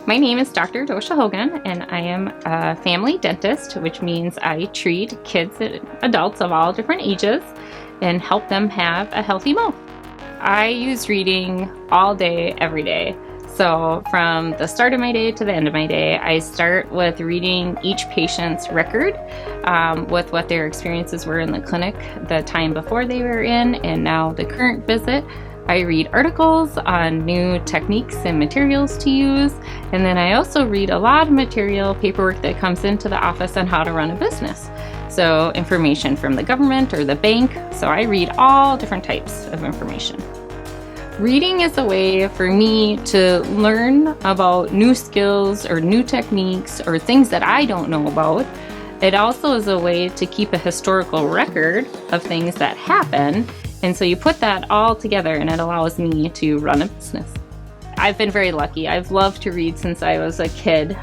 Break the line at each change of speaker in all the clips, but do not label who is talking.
My name is Dr. Docia Hogan, and I am a family dentist, which means I treat kids and adults of all different ages and help them have a healthy mouth. I use reading all day, every day. So from the start of my day to the end of my day, I start with reading each patient's record with what their experiences were in the clinic the time before they were in and now the current visit. I read articles on new techniques and materials to use, and then I also read a lot of material, paperwork that comes into the office on how to run a business. So information from the government or the bank. So I read all different types of information. Reading is a way for me to learn about new skills or new techniques or things that I don't know about. It also is a way to keep a historical record of things that happen. And so you put that all together and it allows me to run a business. I've been very lucky. I've loved to read since I was a kid,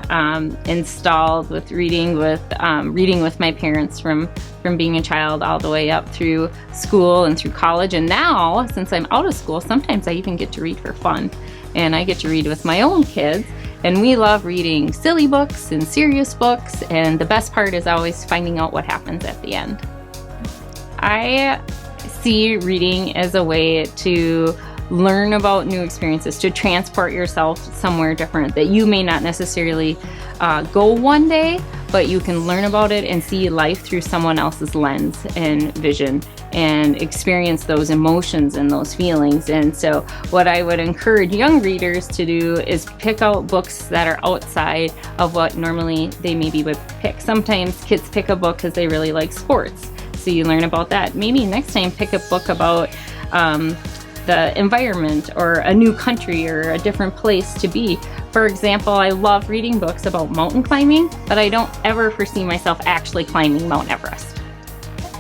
installed with reading with my parents from being a child all the way up through school and through college. And now, since I'm out of school, sometimes I even get to read for fun. And I get to read with my own kids. And we love reading silly books and serious books. And the best part is always finding out what happens at the end. I see reading as a way to learn about new experiences, to transport yourself somewhere different that you may not necessarily go one day, but you can learn about it and see life through someone else's lens and vision and experience those emotions and those feelings. And so what I would encourage young readers to do is pick out books that are outside of what normally they maybe would pick. Sometimes kids pick a book because they really like sports, so you learn about that. Maybe next time pick a book about the environment or a new country or a different place to be. For example, I love reading books about mountain climbing, but I don't ever foresee myself actually climbing Mount Everest.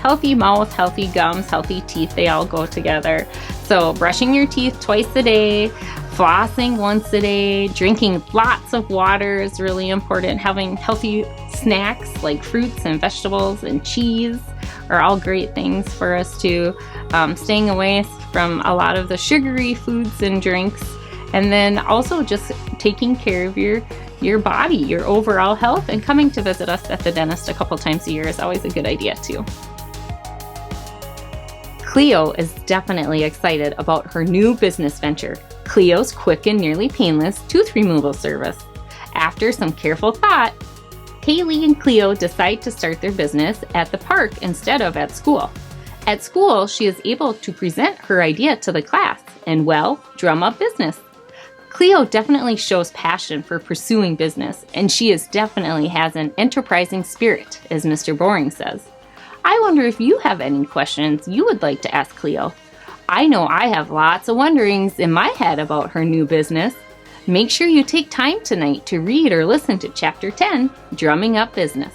Healthy mouth, healthy gums, healthy teeth, they all go together. So brushing your teeth twice a day, flossing once a day, drinking lots of water is really important. Having healthy snacks like fruits and vegetables and cheese are all great things for us to staying away from a lot of the sugary foods and drinks. And then also just taking care of your body, your overall health, and coming to visit us at the dentist a couple times a year is always a good idea too. Cleo is definitely excited about her new business venture, Cleo's quick and nearly painless tooth removal service. After some careful thought, Haley and Cleo decide to start their business at the park instead of at school. At school, she is able to present her idea to the class and, well, drum up business. Cleo definitely shows passion for pursuing business, and she definitely has an enterprising spirit, as Mr. Boring says. I wonder if you have any questions you would like to ask Cleo. I know I have lots of wonderings in my head about her new business. Make sure you take time tonight to read or listen to Chapter 10, Drumming Up Business.